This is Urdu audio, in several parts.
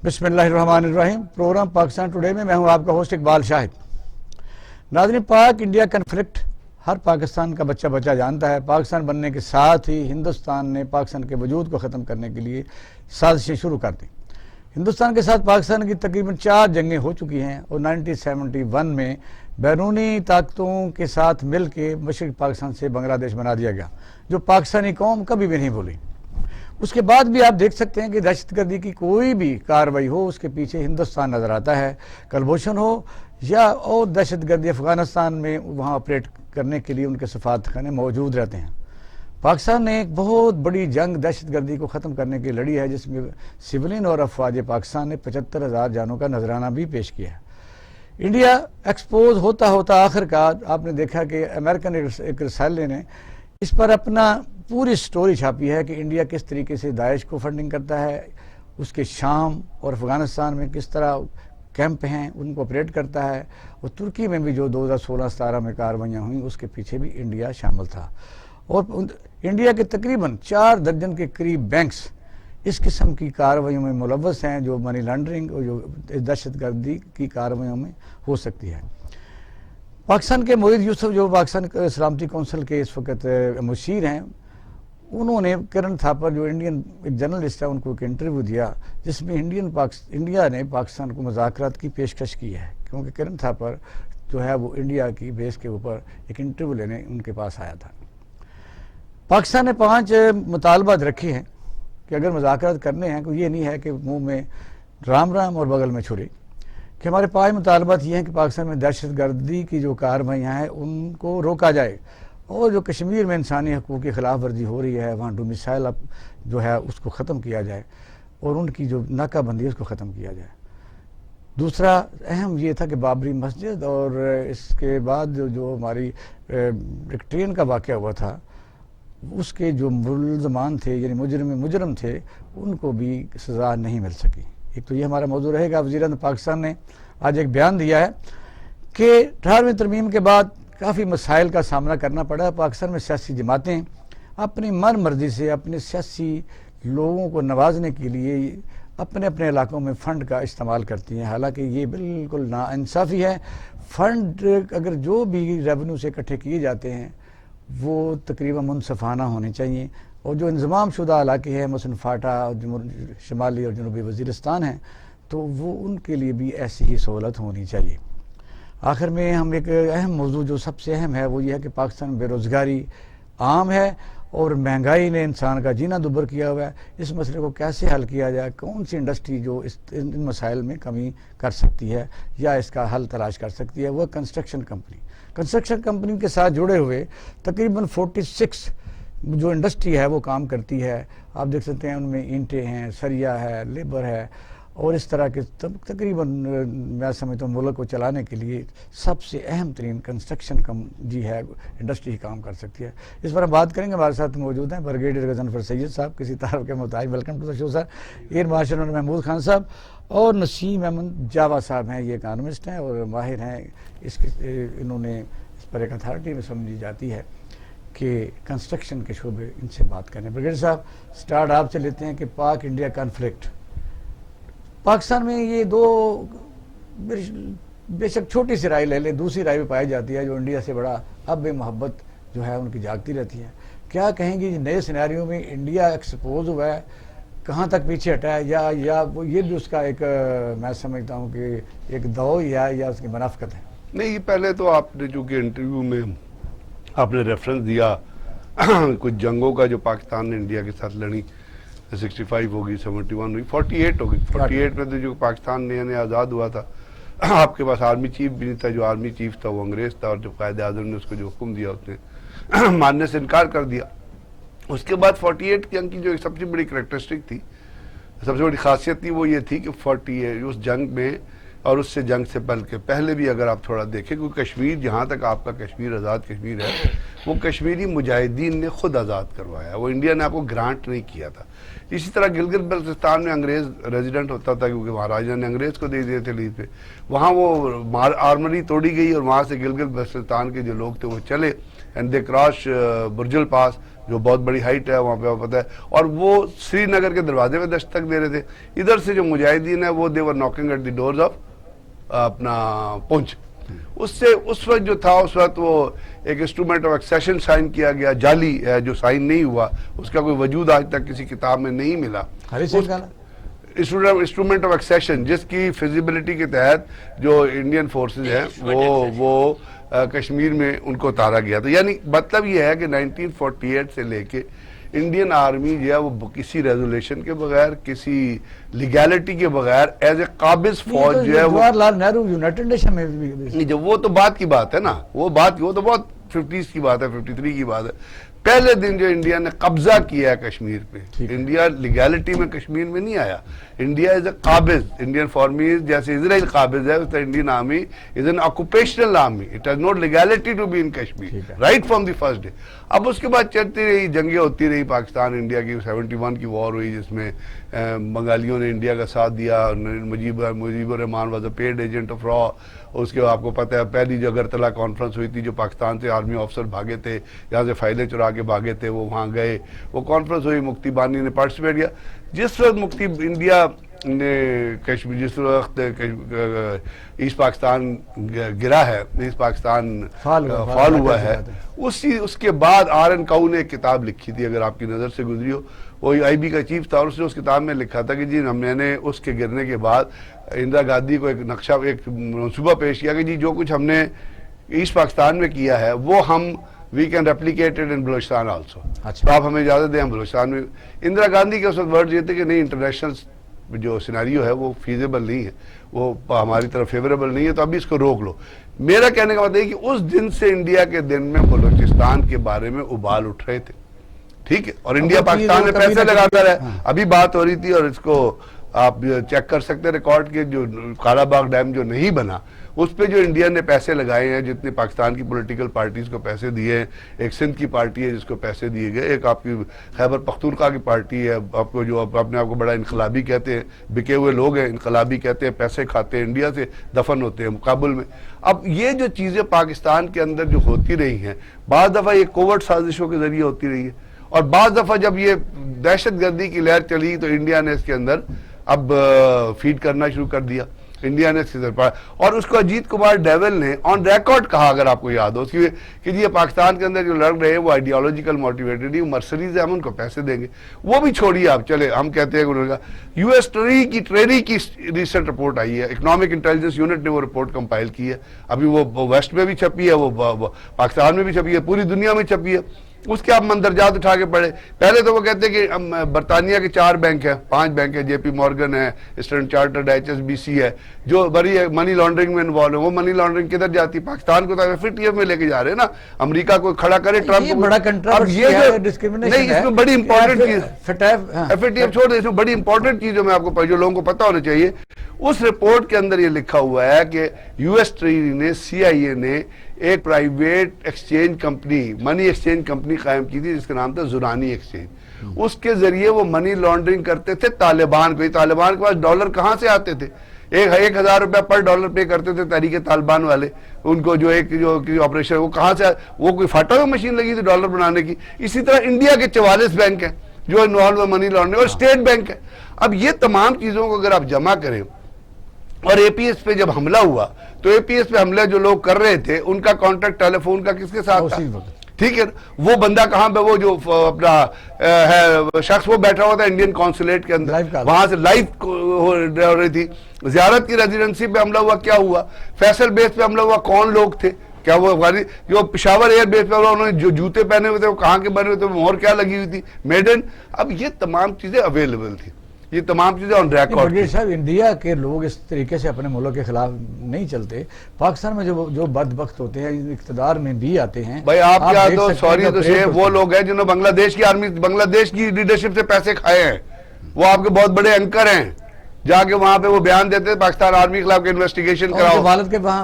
بسم اللہ الرحمن الرحیم۔ پروگرام پاکستان ٹوڈے میں میں ہوں آپ کا ہوسٹ اقبال شاہد۔ ناظرین، پاک انڈیا کنفلکٹ ہر پاکستان کا بچہ جانتا ہے۔ پاکستان بننے کے ساتھ ہی ہندوستان نے پاکستان کے وجود کو ختم کرنے کے لیے سازشیں شروع کر دیں۔ ہندوستان کے ساتھ پاکستان کی تقریباً 4 جنگیں ہو چکی ہیں اور 1971 میں بیرونی طاقتوں کے ساتھ مل کے مشرقی پاکستان سے بنگلہ دیش بنا دیا گیا، جو پاکستانی قوم کبھی بھی نہیں بھولی۔ اس کے بعد بھی آپ دیکھ سکتے ہیں کہ دہشت گردی کی کوئی بھی کارروائی ہو، اس کے پیچھے ہندوستان نظر آتا ہے۔ کلبھوشن ہو یا اور دہشت گردی افغانستان میں وہاں آپریٹ کرنے کے لیے ان کے سفارتخانے موجود رہتے ہیں۔ پاکستان نے ایک بہت بڑی جنگ دہشت گردی کو ختم کرنے کی لڑی ہے، جس میں سولین اور افواج پاکستان نے 75,000 جانوں کا نذرانہ بھی پیش کیا ہے۔ انڈیا ایکسپوز ہوتا آخر کار آپ نے دیکھا کہ امریکن ایک رسالے نے اس پر اپنا پوری سٹوری چھاپی ہے کہ انڈیا کس طریقے سے داعش کو فنڈنگ کرتا ہے، اس کے شام اور افغانستان میں کس طرح کیمپ ہیں ان کو آپریٹ کرتا ہے، اور ترکی میں بھی جو 2016-17 میں کارروائیاں ہوئیں اس کے پیچھے بھی انڈیا شامل تھا۔ اور انڈیا کے تقریباً 4 درجن کے قریب بینکس اس قسم کی کارروائیوں میں ملوث ہیں، جو منی لانڈرنگ اور جو دہشت گردی کی کارروائیوں میں ہو سکتی ہے۔ پاکستان کے موید یوسف، جو پاکستان سلامتی کونسل کے اس وقت مشیر ہیں، انہوں نے کرن تھاپر جو انڈین ایک جرنلسٹ ہے ان کو ایک انٹرویو دیا، جس میں انڈیا نے پاکستان کو مذاکرات کی پیشکش کی ہے، کیونکہ کرن تھاپر جو ہے وہ انڈیا کی بیس کے اوپر ایک انٹرویو لینے ان کے پاس آیا تھا۔ پاکستان نے 5 مطالبات رکھے ہیں کہ اگر مذاکرات کرنے ہیں تو یہ نہیں ہے کہ منہ میں رام اور بغل میں چھری، کہ ہمارے 5 مطالبات یہ ہیں کہ پاکستان میں دہشت گردی کی جو کارروائیاں ہیں ان کو روکا جائے، اور جو کشمیر میں انسانی حقوق کی خلاف ورزی ہو رہی ہے وہاں ڈومیسائل جو ہے اس کو ختم کیا جائے، اور ان کی جو ناکہ بندی ہے اس کو ختم کیا جائے۔ دوسرا اہم یہ تھا کہ بابری مسجد اور اس کے بعد جو ہماری ایک ٹرین کا واقعہ ہوا تھا، اس کے جو ملزمان تھے یعنی مجرم تھے ان کو بھی سزا نہیں مل سکی۔ ایک تو یہ ہمارا موضوع رہے گا۔ وزیر اعظم پاکستان نے آج ایک بیان دیا ہے کہ 18ویں ترمیم کے بعد کافی مسائل کا سامنا کرنا پڑا۔ پاکستان میں سیاسی جماعتیں اپنی من مرضی سے اپنے سیاسی لوگوں کو نوازنے کے لیے اپنے علاقوں میں فنڈ کا استعمال کرتی ہیں، حالانکہ یہ بالکل ناانصافی ہے۔ فنڈ اگر جو بھی ریونیو سے اکٹھے کیے جاتے ہیں وہ تقریباً منصفانہ ہونے چاہیے، اور جو انضمام شدہ علاقے ہیں مثلا فاٹا اور شمالی اور جنوبی وزیرستان ہیں تو وہ ان کے لیے بھی ایسی ہی سہولت ہونی چاہیے۔ آخر میں ہم ایک اہم موضوع جو سب سے اہم ہے وہ یہ ہے کہ پاکستان میں بے روزگاری عام ہے اور مہنگائی نے انسان کا جینا دوبر کیا ہوا ہے۔ اس مسئلے کو کیسے حل کیا جائے، کون سی انڈسٹری جو ان مسائل میں کمی کر سکتی ہے یا اس کا حل تلاش کر سکتی ہے، وہ کنسٹرکشن کمپنی کے ساتھ جڑے ہوئے تقریباً 46 جو انڈسٹری ہے وہ کام کرتی ہے۔ آپ دیکھ سکتے ہیں ان میں اینٹیں ہیں، سریا ہے، لیبر ہے، اور اس طرح کے تقریباً میں سمجھتا ہوں ملک کو چلانے کے لیے سب سے اہم ترین کنسٹرکشن ہے انڈسٹری کام کر سکتی ہے۔ اس پر ہم بات کریں گے۔ ہمارے ساتھ موجود ہیں برگیڈیئر غضنفر سید صاحب، کسی تعارف کے محتاج، welcome to the show sir. Air marshal Mahmood Khan sahab اور نسیم احمد جاوا صاحب ہیں، یہ اکانومسٹ ہیں اور ماہر ہیں انہوں نے اس پر ایک اتھارٹی میں سمجھی جاتی ہے کہ کنسٹرکشن کے شعبے، ان سے بات کریں۔ برگیڈیئر صاحب سٹارٹ آپ سے لیتے ہیں کہ پاک انڈیا کانفلکٹ پاکستان میں یہ 2 بے شک چھوٹی سی رائے لے لیں، دوسری رائے بھی پائی جاتی ہے جو انڈیا سے بڑا اب محبت جو ہے ان کی جاگتی رہتی ہے۔ کیا کہیں گی نئے سینیریو میں انڈیا ایکسپوز ہوا ہے، کہاں تک پیچھے ہٹا ہے، یا یہ بھی اس کا ایک میں سمجھتا ہوں کہ ایک دو یا اس کی منافقت ہے؟ نہیں، پہلے تو آپ نے چونکہ انٹرویو میں آپ نے ریفرنس دیا کچھ جنگوں کا جو پاکستان نے انڈیا کے ساتھ لڑی، 65 ہوگی، 71 ہوگی، 48 ہوگی۔ 48 میں تو جو پاکستان نیا آزاد ہوا تھا، آپ کے پاس آرمی چیف بھی نہیں تھا، جو آرمی چیف تھا وہ انگریز تھا، اور جو قائد اعظم نے اس کو جو حکم دیا اس نے ماننے سے انکار کر دیا۔ اس کے بعد 48 کی جنگ کی جو سب سے بڑی کریکٹرسٹک تھی، سب سے بڑی خاصیت تھی، وہ یہ تھی کہ 48 اس جنگ میں اور اس سے جنگ سے پہلے بھی اگر آپ تھوڑا دیکھیں، کیونکہ کشمیر جہاں تک آپ کا کشمیر آزاد کشمیر ہے وہ کشمیری مجاہدین نے خود آزاد کروایا، وہ انڈیا نے آپ کو گرانٹ نہیں کیا تھا۔ اسی طرح گلگت بلتستان میں انگریز ریزیڈنٹ ہوتا تھا، کیونکہ مہاراجا نے انگریز کو دے دیے تھے لیز پہ، وہاں وہ آرمری توڑی گئی اور وہاں سے گلگت بلتستان کے جو لوگ تھے وہ چلے اینڈ دے کراش برج الپاس، جو بہت بڑی ہائٹ ہے وہاں پہ پتہ ہے, اور وہ سری نگر کے دروازے میں دستک دے رہے تھے. ادھر سے جو مجاہدین ہیں وہ they were knocking at the doors of اپنا پونچھ. اس سے اس وقت جو تھا اس وقت وہ ایک انسٹرومنٹ آف ایکسیشن سائن کیا گیا, جعلی جو سائن نہیں ہوا, اس کا کوئی وجود آج تک کسی کتاب میں نہیں ملا. انسٹرومنٹ آف ایکسیشن جس کی فیزیبلٹی کے تحت جو انڈین فورسز ہیں وہ کشمیر میں ان کو اتارا گیا تھا. یعنی مطلب یہ ہے کہ 1948 سے لے کے انڈین آرمی جو ہے وہ کسی ریزولیشن کے بغیر, کسی لیگیلٹی کے بغیر ایز اے قابض فوج جو ہے وہ جواہر لال نہرو یونائٹڈ نیشن میں بھی, وہ تو بات کی بات ہے نا, وہ تو بہت 50s کی بات ہے, 53 کی بات ہے. پہلے دن جو انڈیا نے قبضہ کیا ہے کشمیر پہ, انڈیا لیگیلٹی میں کشمیر میں نہیں آیا. انڈیا از اے قابض, انڈین فارمیز جیسے اسرائیل قابض ہے, اس طرح Indian army is an occupational army, it has not legality to be in Kashmir right from the first day. اب اس کے بعد چلتی رہی, جنگیں ہوتی رہی, پاکستان انڈیا کی 71 کی وار ہوئی جس میں بنگالیوں نے انڈیا کا ساتھ دیا, Mujibur Rahman was a paid agent of را. اس کے آپ کو پتہ ہے پہلی جو اگرتلا کانفرنس ہوئی تھی, جو پاکستان سے آرمی آفیسر بھاگے تھے, یہاں سے فائلیں چرا کے بھاگے تھے, وہ وہاں گئے, وہ کانفرنس ہوئی, مکتی بانی نے پارٹیسپیٹ کیا. جس وقت مکتی انڈیا نے کشمیر, جس وقت ایسٹ پاکستان گرا ہے, ایسٹ پاکستان فال ہوا ہے, اس کے بعد آر این کاؤ نے ایک کتاب لکھی تھی, اگر آپ کی نظر سے گزری ہو, وہ آئی بی کا چیف تھا, اور اس نے اس کتاب میں لکھا تھا کہ جی میں نے اس کے گرنے کے بعد اندرا گاندھی کو ایک نقشہ, ایک منصوبہ پیش کیا کہ جی جو کچھ ہم نے ایسٹ پاکستان میں کیا ہے وہ ہم we can replicated in Balochistan also. تو آپ ہمیں اجازت دیں ہم بلوچستان میں. اندرا گاندھی کے اس وقت ورڈ یہ تھے کہ نہیں, انٹرنیشنل جو سیناریو ہے وہ فیزیبل نہیں ہے, وہ ہماری طرف فیوریبل نہیں ہے, تو ابھی اس کو روک لو. میرا کہنے کا مطلب ہے کہ اس دن سے انڈیا کے دن میں بلوچستان کے بارے میں ابال اٹھ رہے تھے, ٹھیک ہے, اور انڈیا پاکستان میں پیسے لگاتا رہا. ابھی بات ہو رہی تھی, اور اس کو آپ چیک کر سکتے ہیں ریکارڈ کے, جو کالا باغ ڈیم جو نہیں بنا اس پہ جو انڈیا نے پیسے لگائے ہیں, جتنے پاکستان کی پولیٹیکل پارٹیز کو پیسے دیے ہیں, ایک سندھ کی پارٹی ہے جس کو پیسے دیے گئے, ایک آپ کی خیبر پختونخوا کی پارٹی ہے, آپ کو جو اپنے آپ کو بڑا انقلابی کہتے ہیں, بکے ہوئے لوگ ہیں, انقلابی کہتے ہیں, پیسے کھاتے ہیں, انڈیا سے دفن ہوتے ہیں کابل میں. اب یہ جو چیزیں پاکستان کے اندر جو ہوتی رہی ہیں, بعض دفعہ یہ کوورٹ سازشوں کے ذریعے ہوتی رہی ہے, اور بعض دفعہ جب یہ دہشت گردی کی لہر چلی تو انڈیا نے اس کے اندر اب فیڈ کرنا شروع کر دیا. انڈیا نے اور اس کو اجیت کمار ڈیول نے آن ریکارڈ کہا, اگر آپ کو یاد ہو, کہ یہ پاکستان کے اندر جو لڑ رہے ہیں وہ آئیڈیالوجیکل موٹیویٹڈ, مرسریز ہیں, ہم ان کو پیسے دیں گے. وہ بھی چھوڑیے آپ, چلے ہم کہتے ہیں کہ یو ایس ٹریری کی ریسنٹ رپورٹ آئی ہے, اکنامک انٹیلیجنس یونٹ نے وہ رپورٹ کمپائل کی ہے, ابھی وہ ویسٹ میں بھی چھپی ہے, وہ پاکستان میں بھی چھپی ہے, پوری دنیا میں چھپی ہے. اس کے آپ مندرجات اٹھا کے پڑھے. پہلے تو وہ کہتے ہیں کہ برطانیہ کے 4 بینک ہیں, 5 بینک ہیں, جے پی مورگن ہے, standard chartered, H S B C ہے, جو بڑی منی لانڈرنگ میں انوالو ہے. وہ منی لانڈرنگ کدھر جاتی ہے؟ پاکستان کو تو ایف اے ٹی ایف میں لے کے جا رہے ہیں نا, امریکہ کو کھڑا کرے ٹرمپ کو. نہیں, اس میں بڑی امپورٹنٹ چیز, ایف اے ٹی ایف چھوڑ دیں, اس میں بڑی امپورٹنٹ چیز جو میں آپ کو جو لوگوں کو پتا ہونا چاہیے, اس رپورٹ کے اندر یہ لکھا ہوا ہے کہ یو ایس ٹریری نے, سی آئی اے نے ایک پرائیویٹ ایکسچینج کمپنی, منی ایکسچینج کمپنی قائم کی تھی جس کا نام تھا زورانی ایکسچینج. اس کے ذریعے وہ منی لانڈرنگ کرتے تھے طالبان کو. طالبان کے پاس ڈالر کہاں سے آتے تھے؟ 1,000 روپے پر ڈالر پے کرتے تھے تحریک طالبان والے ان کو, جو ایک جو آپریشن, وہ کہاں سے, وہ کوئی پھٹا ہوئی مشین لگی تھی ڈالر بنانے کی. اسی طرح انڈیا کے 44 بینک ہیں جو انوالو ہے منی لانڈرنگ, اور اسٹیٹ بینک ہے. اب یہ تمام چیزوں کو اگر آپ جمع کریں, اور اے پی ایس پہ جب حملہ ہوا تو اے پی ایس پہ حملہ جو لوگ کر رہے تھے ان کا کانٹیکٹ ٹیلی فون کا کس کے ساتھ تھا؟ ٹھیک ہے, وہ بندہ کہاں پہ, وہ جو اپنا ہے شخص, وہ بیٹھا ہوا تھا انڈین قونصلیٹ کے اندر, وہاں سے لائیو ہو رہی تھی. زیارت کی ریزیڈنسی پہ حملہ ہوا, کیا ہوا؟ فیصل بیس پہ حملہ ہوا, کون لوگ تھے؟ کیا وہ جو پشاور ایئر بیس پہ انہوں نے جو جوتے پہنے ہوئے تھے وہ کہاں کے بنے ہوئے تھے, مہر کیا لگی ہوئی تھی؟ میڈن. اب یہ تمام چیزیں اویلیبل تھی, یہ تمام چیزیں آن ریکارڈ. صاحب, انڈیا کے لوگ اس طریقے سے اپنے ملک کے خلاف نہیں چلتے. پاکستان میں جو بدبخت ہوتے ہیں, اقتدار میں بھی آتے ہیں. بھائی آپ کیا تو سوری تو سے وہ لوگ ہیں جنہوں نے بنگلہ دیش کی آرمی, بنگلہ دیش کی لیڈرشپ سے پیسے کھائے ہیں. وہ آپ کے بہت بڑے اینکر ہیں, جا کے وہاں پہ وہ بیان دیتے ہیں پاکستان آرمی کے خلاف کے انویسٹیگیشن کراؤ.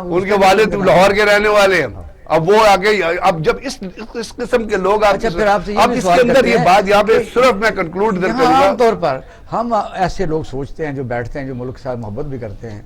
ان کے والد لاہور کے رہنے والے ہیں. اب وہ آگے, اب جب اس قسم کے لوگ اب اس کے اندر یہ بات یہاں پہ صرف میں کنکلوڈ کروں گا. عام طور پر ہم ایسے لوگ سوچتے ہیں جو بیٹھتے ہیں, جو ملک کے ساتھ محبت بھی کرتے ہیں,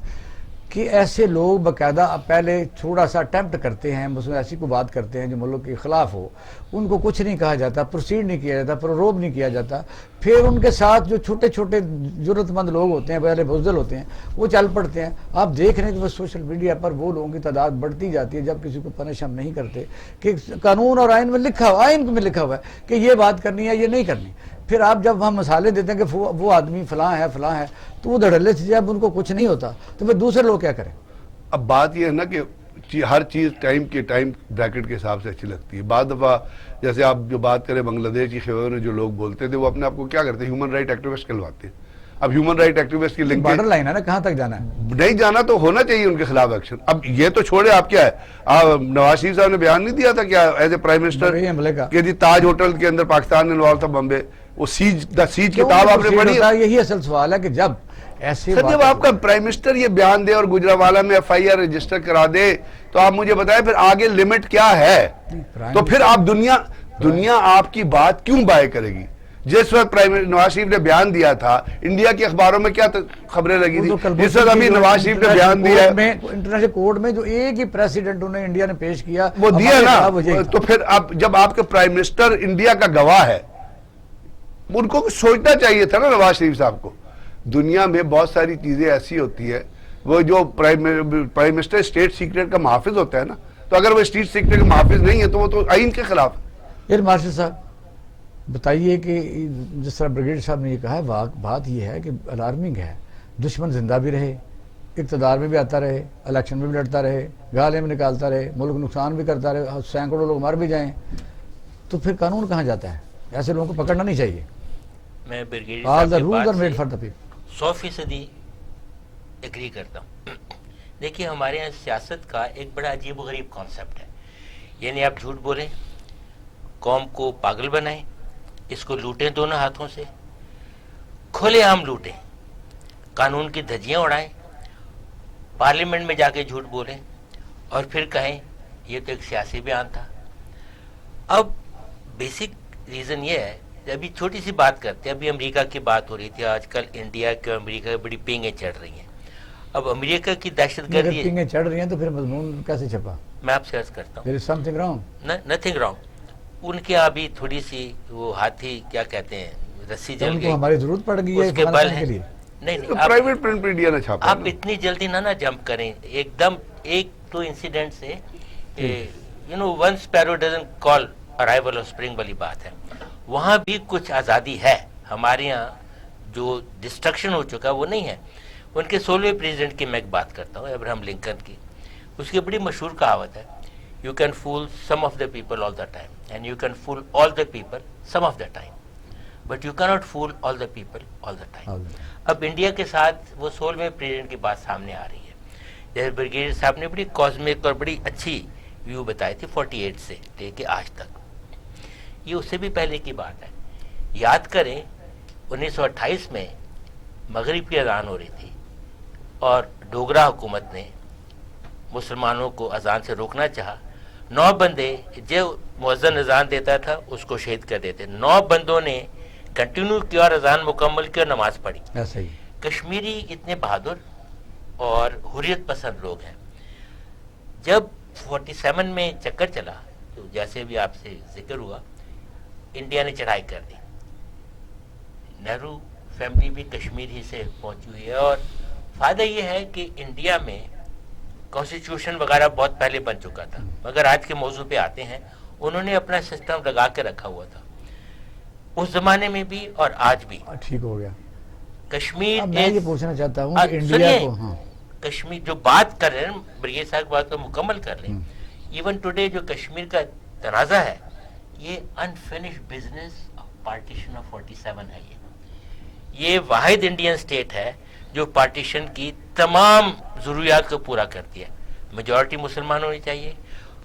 کہ ایسے لوگ باقاعدہ پہلے تھوڑا سا اٹیمپٹ کرتے ہیں، اس میں ایسی کوئی بات کرتے ہیں جو ملک کے خلاف ہو، ان کو کچھ نہیں کہا جاتا، پروسیڈ نہیں کیا جاتا، پروروب نہیں کیا جاتا، پھر ان کے ساتھ جو چھوٹے چھوٹے ضرورت مند لوگ ہوتے ہیں، پہلے بزدل ہوتے ہیں، وہ چل پڑتے ہیں۔ آپ دیکھ رہے ہیں کہ وہ سوشل میڈیا پر وہ لوگوں کی تعداد بڑھتی جاتی ہے جب کسی کو پنش ہم نہیں کرتے، کہ قانون اور آئین میں لکھا ہوا، آئین میں لکھا ہوا ہے کہ یہ بات کرنی ہے، یہ نہیں کرنی۔ پھر آپ جب ہم مثالیں دیتے ہیں کہ وہ آدمی فلاں ہے تو وہ دھڑلے سے جب ان کو کچھ نہیں ہوتا تو پھر دوسرے لوگ کیا کریں؟ اب بات یہ ہے نا کہ ہر چیز ٹائم بریکٹ کے حساب سے اچھی لگتی ہے۔ بعض دفعہ جیسے آپ جو بات کریں بنگلہ دیش کی خبروں میں جو لوگ بولتے تھے، وہ اپنے آپ کو کیا کرتے ہیں، ہیومن رائٹ ایکٹیوسٹ کہلواتے ہیں۔ اب ہیومن رائٹ ایکٹیوسٹ کی لنک بارڈر لائن ہے نا، کہاں تک جانا ہے؟ نہیں جانا تو ہونا چاہیے ان کے خلاف ایکشن۔ اب یہ تو چھوڑے، آپ کیا ہے، نواز شریف صاحب نے بیان نہیں دیا تھا کیا ایز اے پرائم منسٹر کہ جی تاج ہوٹل کے اندر پاکستان انوالو تھا بمبے، وہ سیج کتاب آپ نے پڑھی؟ یہی اصل سوال ہے کہ جب ایسے سر جب آپ کا پرائم منسٹر یہ بیان دے اور گجرانوالہ میں ایف آئی آر رجسٹر کرا دے تو آپ مجھے بتائیں پھر آگے لمٹ کیا ہے؟ تو پھر آپ دنیا آپ کی بات کیوں بائے کرے گی؟ جس وقت نواز شریف نے بیان دیا تھا، انڈیا کے اخباروں میں کیا خبریں لگی تھی؟ جس وقت ابھی نواز شریف نے بیان دیا ہے انٹرنیشنل کورٹ میں جو ایک ہی پریسیڈنٹ انہیں انڈیا نے پیش کیا وہ دیا نا، تو پھر اب جب آپ کے پرائم منسٹر انڈیا کا گواہ ہے، ان کو سوچنا چاہیے تھا نا نواز شریف صاحب کو۔ دنیا میں بہت ساری چیزیں ایسی ہوتی ہے، وہ جو پرائم منسٹر اسٹیٹ سیکرٹ کا محافظ ہوتا ہے نا، تو اگر وہ اسٹیٹ سیکرٹ کا محافظ نہیں ہے تو وہ تو آئین کے خلاف ہے۔ پھر مارشل صاحب بتائیے کہ جس طرح بریگیڈ صاحب نے یہ کہا ہے، بات یہ ہے کہ الارمنگ ہے، دشمن زندہ بھی رہے، اقتدار میں بھی آتا رہے، الیکشن میں بھی لڑتا رہے، گالے میں نکالتا رہے، ملک نقصان بھی کرتا رہے، سینکڑوں لوگ مر بھی جائیں، تو پھر قانون کہاں جاتا ہے؟ ایسے لوگوں کو پکڑنا نہیں چاہیے۔ میں بریگیڈ صاحب کی بات سے 100% ایگری کرتا ہوں۔ دیکھیے ہمارے یہاں سیاست کا ایک بڑا عجیب و غریب کانسیپٹ ہے، یعنی آپ جھوٹ بولیں، قوم کو پاگل بنائیں، اس کو لوٹیں دونوں ہاتھوں سے، کھلے عام لوٹیں، قانون کی دھجیاں اڑائیں، پارلیمنٹ میں جا کے جھوٹ بولیں اور پھر کہیں یہ تو ایک سیاسی بیان تھا۔ اب بیسک ریزن یہ ہے، ابھی چھوٹی سی بات کرتے ہیں، ابھی امریکہ کی بات ہو رہی تھی، آج کل انڈیا کے امریکہ کی بڑی پینگیں چڑھ رہی ہیں۔ اب امریکہ کی دہشت گردی پینگیں چڑھ رہی ہیں تو پھر مضمون کیسے چھپا؟ میں آپ سے عرض کرتا ہوں، there is something wrong۔ Nothing wrong. ان کے ابھی تھوڑی سی وہ ہاتھی کیا کہتے ہیں رسی جل ان گئی، کو ہماری ضرورت پڑ گئی ہے اس کے بل کے ہیں۔ لیے۔ نہیں پرائیویٹ پرنٹ میڈیا نے چھاپا۔ آپ اتنی جلدی نہ جمپ کریں، ایک دم ایک تو انسیڈنٹ سے one sparrow doesn't call arrival of spring والی بات ہے۔ وہاں بھی کچھ آزادی ہے، ہمارے یہاں جو ڈسٹرکشن ہو چکا وہ نہیں ہے۔ ان کے 16ویں پریزیڈنٹ کی میں ایک بات کرتا ہوں، ابراہم لنکن کی، اس کی بڑی مشہور کہاوت ہے، you can fool some of the people all the time and you can fool all the people some of the time but you cannot fool all the people all the time. اب انڈیا کے ساتھ وہ 16ویں پریزیڈنٹ کی بات سامنے آ رہی ہے، جیسے بریگیڈیئر صاحب نے بڑی کاسمک اور بڑی اچھی ویو بتائی تھی 48 سے لے کے آج تک، یہ اس سے بھی پہلے کی بات ہے۔ یاد کریں 1928 میں مغرب کی اذان ہو رہی تھی اور ڈوگرا حکومت نے مسلمانوں کو اذان سے روکنا چاہا، 9 بندے جو مؤذن اذان دیتا تھا اس کو شہید کر دیتے، 9 بندوں نے کنٹینیو کیا اور اذان مکمل کی اور نماز پڑھی۔ ایسا ہی کشمیری اتنے بہادر اور حریت پسند لوگ ہیں۔ جب 47 میں چکر چلا تو جیسے بھی آپ سے ذکر ہوا، انڈیا نے چڑھائی کر دی، نہرو فیملی بھی کشمیر ہی سے پہنچی ہوئی ہے، اور فائدہ یہ ہے کہ انڈیا میں کانسٹیٹیوشن وغیرہ بہت پہلے بن چکا تھا، مگر آج کے موضوع پہ آتے ہیں، انہوں نے اپنا سسٹم لگا کے رکھا ہوا تھا اس زمانے میں بھی اور آج بھی۔ ٹھیک ہو گیا۔ کشمیر اب میں یہ پوچھنا چاہتا ہوں کہ انڈیا کو، ہاں کشمیر جو بات کر رہے ہیں بریگیڈ صاحب بات کو مکمل کر لیں، ایون ٹوڈے جو کشمیر کا تنازع ہے یہ انفینش بزنس پارٹیشن آف 47 ہے۔ یہ واحد انڈین سٹیٹ ہے جو پارٹیشن کی تمام ضروریات کو پورا کرتی ہے، میجورٹی مسلمان ہونی چاہیے،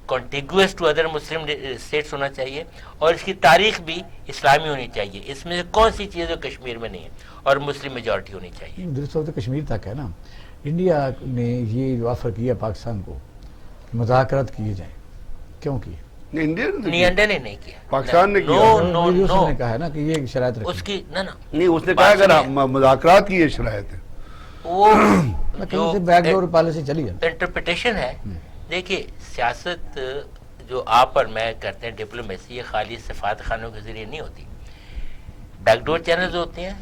کانٹیگوس ٹو ادر مسلم اسٹیٹس ہونا چاہیے، اور اس کی تاریخ بھی اسلامی ہونی چاہیے۔ اس میں سے کون سی چیز جو کشمیر میں نہیں ہے، اور مسلم میجورٹی ہونی چاہیے۔ درست وقت کشمیر تک ہے نا۔ انڈیا نے یہ آفر کیا پاکستان کو کہ مذاکرات کیے جائیں، کیوں کیے؟ انڈیا نے نہیں کیا، پاکستان نے کیا۔ یوسف نے کہا ہے نا کہ یہ شرائط رکھی اس کی نہیں، اس نے کہا اگر مذاکرات کی یہ شرائط ہے وہ جو بیک ڈور پالیسی چلی ہے انٹرپریٹیشن ہے. دیکھیے سیاست جو آپ اور میں کرتے ہیں ڈپلومیسی، یہ خالی سفارت خانوں کے ذریعے نہیں ہوتی. بیک ڈور چینلز ہوتے ہیں،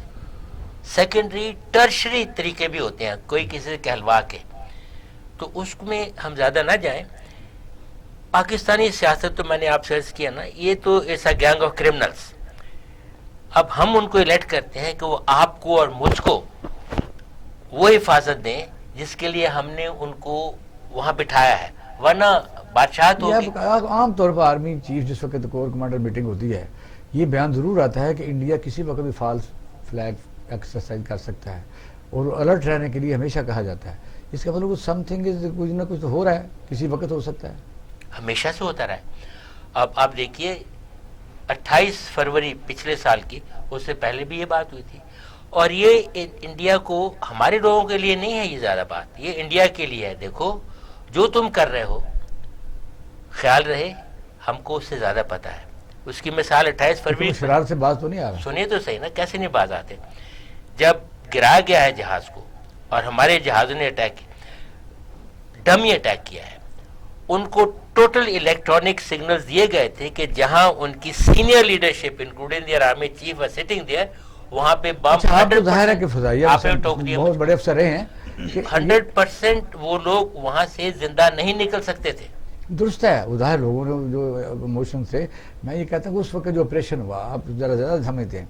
سیکنڈری ٹرشری طریقے بھی ہوتے ہیں، کوئی کسی سے کہلوا کے. تو اس میں ہم زیادہ نہ جائیں. پاکستانی سیاست تو میں نے آپ سے عرض کیا نا، یہ تو it's a gang of criminals. اب ہم ان کو الیکٹ کرتے ہیں کہ وہ آپ کو اور مجھ کو وہ حفاظت دیں جس کے لیے ہم نے ان کو وہاں بٹھایا ہے، ورنہ بادشاہت ہوگی. عام طور پر آرمی چیف جس وقت کور کمانڈر میٹنگ ہوتی ہے یہ بیان ضرور آتا ہے کہ انڈیا کسی وقت بھی فالس فلیگ ایکسرسائز کر سکتا ہے اور الرٹ رہنے کے لیے ہمیشہ کہا جاتا ہے. اس کا مطلب سم تھنگ کچھ نہ کچھ تو ہو رہا ہے، کسی وقت ہو سکتا ہے، ہمیشہ سے ہوتا رہا ہے. اب آپ دیکھیے 28 فروری پچھلے سال کی، اس سے پہلے بھی یہ بات ہوئی تھی. اور یہ انڈیا کو، ہمارے لوگوں کے لیے نہیں ہے یہ زیادہ بات، یہ انڈیا کے لیے ہے. دیکھو جو تم کر رہے ہو خیال رہے ہم کو اس سے زیادہ پتہ ہے. اس کی مثال 28 فروری. شرارت سے باز تو نہیں آ رہا. سنیے تو صحیح نا، کیسے نہیں باز آتے. جب گرایا گیا ہے جہاز کو اور ہمارے جہازوں نے اٹیک کیا، ڈمی اٹیک کیا ہے، ان کو ٹوٹل الیکٹرانک سگنلز دیے گئے تھے کہ جہاں ان کی senior leadership including their army chief اور سٹنگ دیئر، وہاں پہ بم آپ تو ظاہر ہے کہ فضائیہ بہت بڑے افسر رہے ہیں، 100% وہ لوگ وہاں سے زندہ نہیں نکل سکتے تھے. درست ہے. ظاہر لوگوں نے جو ایموشن سے، میں یہ کہتا ہوں کہ اس وقت جو آپریشن ہوا، آپ ذرا زیادہ سمجھتے ہیں.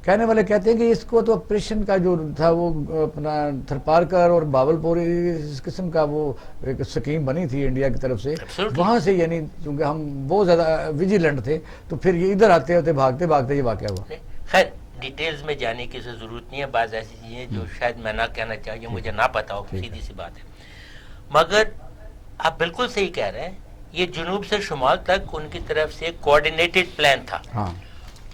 کہنے والے کہتے ہیں کہ اس کو تو آپریشن کا جو تھا وہ اپنا تھرپارکر اور باول پوری اس قسم کا وہ ایک سکیم بنی تھی انڈیا کی طرف سے، وہاں سے یعنی چونکہ ہم بہت زیادہ ویجیلنٹ تھے تو پھر یہ ادھر آتے ہوتے بھاگتے بھاگتے یہ واقعہ ہوا. خیر ڈیٹیلز میں جانے کی ضرورت نہیں ہے. بعض ایسی چیزیں جو شاید میں نہ کہنا چاہیے، مجھے نہ پتا ہو، سیدھی سی بات ہے. مگر آپ بالکل صحیح کہہ رہے ہیں، یہ جنوب سے شمال تک ان کی طرف سے کوآرڈینیٹڈ پلان تھا.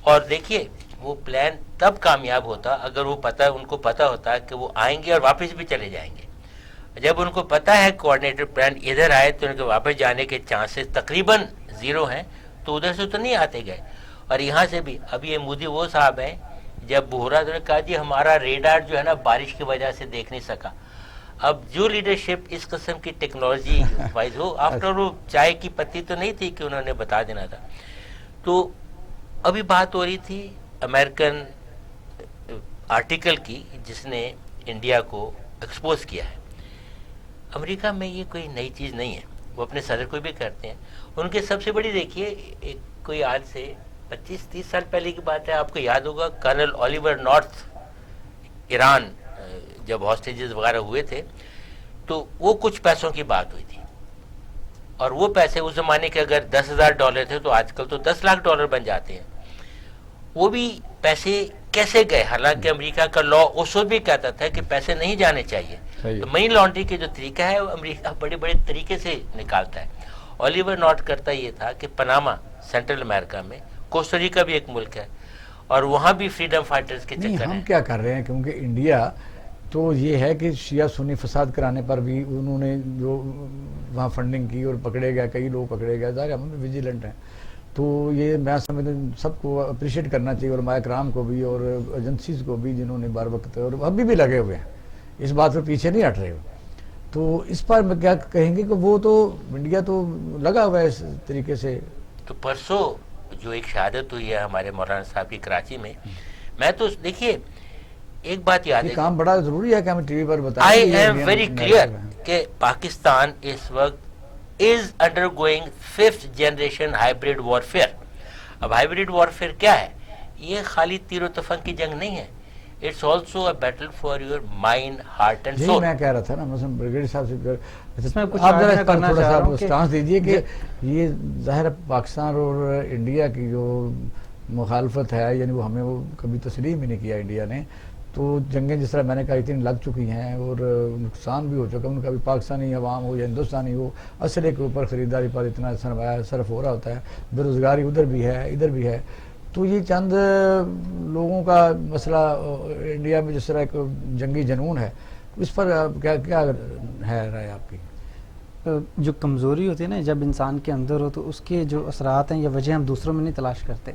اور دیکھیے وہ پلان تب کامیاب ہوتا اگر وہ ان کو پتا ہوتا کہ وہ آئیں گے اور واپس بھی چلے جائیں گے. جب ان کو پتا ہے کوآرڈینیٹڈ پلان ادھر آئے تو ان کے واپس جانے کے چانسز تقریباً 0 ہیں، تو ادھر سے تو نہیں آتے گئے. اور یہاں سے بھی اب یہ مودی وہ صاحب ہیں، جب بہرا نے کہا جی ہمارا ریڈار جو ہے نا بارش کی وجہ سے دیکھ نہیں سکا. اب جو لیڈرشپ اس قسم کی ٹیکنالوجی وائز ہو، آفٹر وہ چائے کی پتی تو نہیں تھی کہ انہوں نے بتا دینا تھا. تو ابھی بات ہو رہی تھی امریکن آرٹیکل کی جس نے انڈیا کو ایکسپوز کیا ہے. امریکہ میں یہ کوئی نئی چیز نہیں ہے، وہ اپنے صدر کو بھی کرتے ہیں. ان کے سب سے بڑی دیکھیے کوئی آج سے 25-30 سال پہلے کی بات ہے، آپ کو یاد ہوگا کرنل اولیور نارتھ ایران جب ہاسٹیجز وغیرہ ہوئے تھے تو وہ کچھ پیسوں کی بات ہوئی تھی. اور وہ پیسے اس زمانے کے اگر $10,000 تھے تو آج کل تو $10 لاکھ بن جاتے ہیں. وہ بھی پیسے کیسے گئے؟ حالانکہ امریکہ کا لا اصول بھی کہتا تھا کہ پیسے نہیں جانے چاہیے. تو منی لانڈرنگ کے جو طریقہ ہے وہ امریکہ بڑے بڑے طریقے سے نکالتا ہے. اولیور نارتھ کرتا یہ تھا کہ پناما سینٹرل امریکہ میں، کوسٹاریکا بھی ایک ملک ہے، اور وہاں بھی فریڈم فائٹرز کے چکر ہیں. ہم کیا کر رہے ہیں کیونکہ انڈیا تو یہ ہے کہ شیعہ سنی فساد کرانے پر بھی انہوں نے جو وہاں فنڈنگ کی اور پکڑے گئے، کئی لوگ پکڑے گئے. ظاہر ہم بھی ویجیلنٹ ہیں، تو یہ میں سمجھتا ہوں سب کو اپریشیٹ کرنا چاہیے، اور علماء کرام کو بھی اور ایجنسیز کو بھی جنہوں نے بار وقت، اور ابھی بھی لگے ہوئے ہیں اس بات پر، پیچھے نہیں ہٹ رہے ہو. تو اس پر میں کیا کہیں گے کہ وہ تو انڈیا تو لگا ہوا ہے اس طریقے سے. تو پرسوں جو ایک شہادت ہوئی ہے ہمارے مولانا صاحب کی کراچی میں، میں تو دیکھیے ایک بات یاد ہے، کام بڑا ضروری ہے کہ ہم ٹی وی پر بتائیں. آئی ایم ویری کلیئر کہ پاکستان اس وقت is undergoing 5th generation hybrid warfare. اب hybrid warfare کیا ہے؟ یہ خالی تیر و تفنگ کی جنگ نہیں ہے. It's also a battle for your mind, heart and soul. میں کہہ رہا تھا نا مثلا بریگیڈ صاحب سے آپ ذرا اس پر تھوڑا سا سٹانس دیجئے کہ یہ ظاہر پاکستان اور انڈیا کی جو مخالفت ہے، یعنی وہ ہمیں وہ کبھی تسلیم ہی نہیں کیا انڈیا نے. تو جنگیں جس طرح میں نے کہا اتنی لگ چکی ہیں اور نقصان بھی ہو چکا ان کا، بھی پاکستانی عوام ہو یا ہندوستانی ہو، اسلحے کے اوپر خریداری پر اتنا سرمایہ صرف ہو رہا ہوتا ہے، بے روزگاری ادھر بھی ہے ادھر بھی ہے. تو یہ چند لوگوں کا مسئلہ انڈیا میں جس طرح ایک جنگی جنون ہے، اس پر کیا ہے رائے آپ کی؟ جو کمزوری ہوتی ہے نا جب انسان کے اندر ہو تو اس کے جو اثرات ہیں یا وجہ ہم دوسروں میں نہیں تلاش کرتے.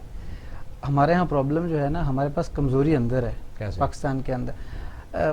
ہمارے ہاں پرابلم جو ہے نا، ہمارے پاس کمزوری اندر ہے. پاکستان کے اندر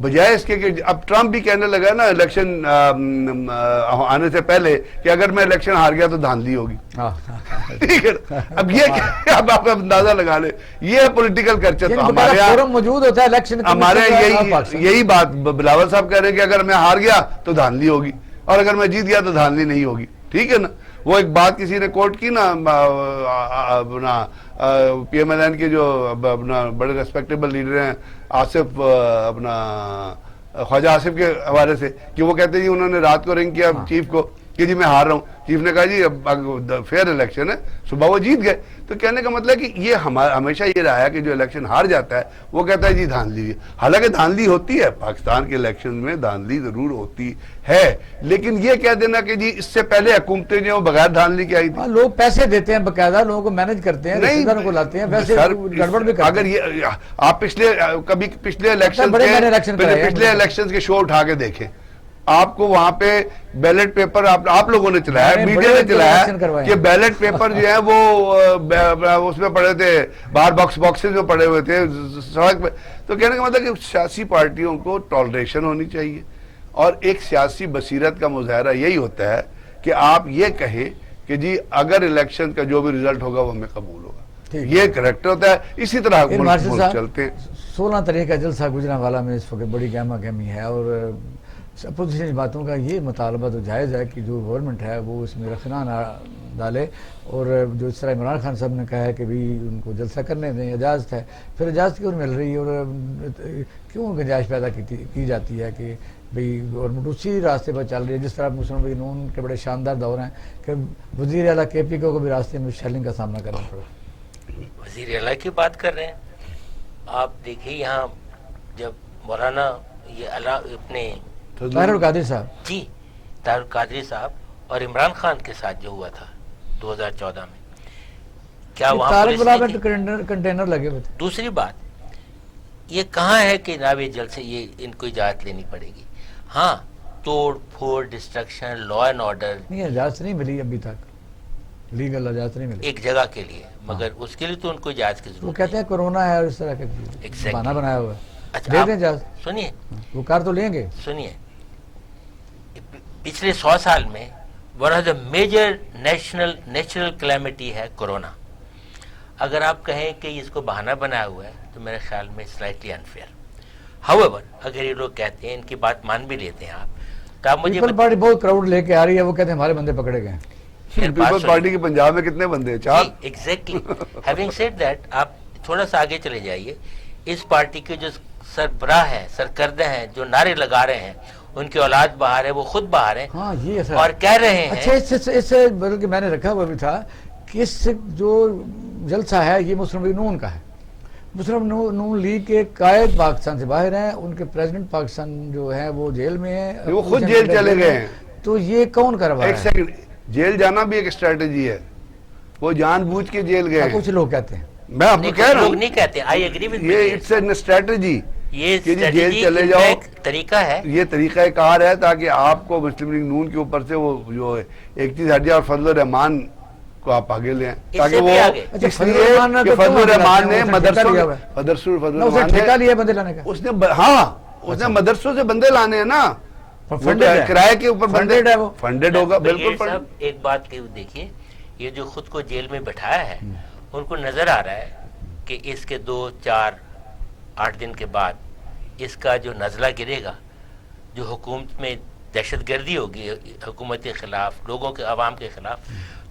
بجائے اس کے کہ اب ٹرمپ بھی کہنے لگا نا الیکشن آنے سے پہلے کہ اگر میں الیکشن ہار گیا تو دھاندلی ہوگی. ٹھیک ہے, اب یہ اب آپ اندازہ لگا لیں, یہ پولیٹیکل کلچر. تو ہمارے یہاں موجود ہوتا ہے الیکشن, ہمارے یہی بات بلاول صاحب کہہ رہے ہیں کہ اگر میں ہار گیا تو دھاندلی ہوگی, اور اگر میں جیت گیا تو دھاندلی نہیں ہوگی. ٹھیک ہے نا, وہ ایک بات کسی نے کوٹ کی نا اپنا پی ایم ایل این کے جو اپنا بڑے ریسپیکٹیبل لیڈر ہیں آصف, اپنا خواجہ آصف کے حوالے سے, کہ وہ کہتے ہیں جی انہوں نے رات کو رنگ کیا چیف کو کہ جی میں ہار رہا ہوں. چیف نے کہا جی فیئر الیکشن ہے, صبح وہ جیت گئے. تو کہنے کا مطلب کہ یہ ہمیشہ یہ رہا ہے کہ جو الیکشن ہار جاتا ہے وہ کہتا ہے جی دھاندلی ہے. حالانکہ دھاندلی ہوتی ہے پاکستان کے الیکشن میں, دھاندلی ضرور ہوتی ہے, لیکن یہ کہہ دینا کہ جی اس سے پہلے حکومتیں جو بغیر دھاندلی کی آئی تھی. لوگ پیسے دیتے ہیں باقاعدہ, لوگوں کو مینج کرتے ہیں, رشتہ داروں کو لاتے ہیں, ویسے گڑبڑ بھی کرتے ہیں. اگر یہ آپ پچھلے الیکشن کے شو اٹھا کے دیکھیں, آپ کو وہاں پہ بیلٹ پیپر آپ لوگوں نے چلایا, میڈیا نے چلایا کہ بیلٹ پیپر جو ہے وہ اس میں پڑے تھے, باہر باکسز میں پڑے ہوئے تھے سڑک پہ. تو کہنے کا مطلب کہ سیاسی پارٹیوں کو ٹالریشن ہونی چاہیے, اور ایک سیاسی بصیرت کا مظاہرہ یہی ہوتا ہے کہ آپ یہ کہیں کہ جی اگر الیکشن کا جو بھی ریزلٹ ہوگا وہ ہمیں قبول ہوگا. یہ کریکٹر ہوتا ہے. اسی طرح چلتے ہیں. 16 تاریخ کا جلسہ گجرانوالہ میں اس وقت بڑی گہما گہمی ہے, اور اپوزیشن باتوں کا یہ مطالبہ تو جائز ہے کہ جو گورنمنٹ ہے وہ اس میں رخنا نہ ڈالے, اور جو اس طرح عمران خان صاحب نے کہا ہے کہ بھی ان کو جلسہ کرنے دیں, اجازت ہے, پھر اجازت کیوں مل رہی ہے, اور کیوں گنجائش پیدا کی جاتی ہے کہ بھئی گورنمنٹ اسی راستے پر چل رہی ہے جس طرح مسلم لیگ نون کے بڑے شاندار دور ہیں کہ وزیر اعلیٰ کے پی کو بھی راستے میں شیلنگ کا سامنا کرنا پڑا. وزیر اعلیٰ کی بات کر رہے ہیں آپ, دیکھیے یہاں جب مولانا یہ اپنے طاہر القادری صاحب, جی طاہر القادری صاحب اور عمران خان کے ساتھ جو ہوا تھا 2014 میں, کیا وہاں کنٹینر لگے ہوئے تھے. دوسری بات یہ کہاں ہے کہ جناب یہ جلسے یہ ان کو اجازت لینی پڑے گی. ہاں توڑ پھوڑ, ڈسٹرکشن, لا اینڈ آرڈر, نہیں اجازت نہیں ملی ابھی تک, لیگل اجازت نہیں ملی ایک جگہ کے لیے, مگر اس کے لیے تو ان کو اجازت کی ضرورت ہے. وہ کہتے ہیں کورونا ہے اور اس طرح کا بہانہ بنایا ہوا ہے. اچھا دے دیں اجازت, سنیے وہ کار تو لیں گے. سنیے, پچھلے 100 سال میں one of the major natural calamity ہے کورونا. اگر آپ کہیں کہ اس کو بہانہ بنایا ہوا ہے تو میرے خیال میں سلائٹلی انفیئر. ہاؤیور اگر یہ لوگ کہتے ہیں, ان کی بات مان بھی لیتے ہیں آپ, تو آپ مجھے پیپل پارٹی بہت کراؤڈ لے کے آ رہی ہے, وہ کہتے ہیں ہمارے بندے پکڑے گئے. پیپل پارٹی کے پنجاب میں کتنے بندے ہیں؟ 4. ایگزیکٹلی. ہیونگ سیڈ دیٹ, آپ تھوڑا سا آگے چلے جائیے, اس پارٹی کے جو سربراہ ہیں, سرکردہ ہیں, جو نعرے لگا رہے ہیں, ان کی اولاد باہر ہے, وہ خود باہر ہیں, ہاں یہ اور کہہ رہے ہیں. اچھا اس سے بلکہ میں نے رکھا ہوا بھی تھا کہ اس جو جلسہ ہے یہ مسلم لیگ نون کا ہے. مسلم نون لیگ کے قائد پاکستان سے باہر ہیں, ان کے پریزیڈنٹ پاکستان جو ہیں وہ جیل میں ہیں, وہ خود جیل چلے گئے ہیں. تو یہ کون کروا ایک سیکنڈ, جیل جانا بھی ایک اسٹریٹجی ہے, وہ جان بوجھ کے جیل گئے. کچھ لوگ کہتے ہیں, میں آپ کو کہہ رہا ہوں, لوگ نہیں کہتے, آئی ایگری ود یہ اٹس این اسٹریٹجی, یہ جیل چلے جاؤ, طریقہ ہے, یہ طریقہ کار ہے تاکہ آپ کو مسلم لیگ نون کے اوپر سے وہ جو ایک چیز ہٹ جائے, اور فضل الرحمان کو آپ آگے لیں, تاکہ وہ اس لیے کہ فضل الرحمان نے اس نے مدرسوں سے بندے لانے ہیں نا, کرائے کے اوپر فنڈڈ ہوگا. بالکل. ایک بات دیکھیے, یہ جو خود کو جیل میں بٹھایا ہے, ان کو نظر آ رہا ہے کہ اس کے 2, 4, 8 دن کے بعد اس کا جو نزلہ گرے گا, جو حکومت میں دہشت گردی ہوگی حکومت کے خلاف, لوگوں کے, عوام کے خلاف,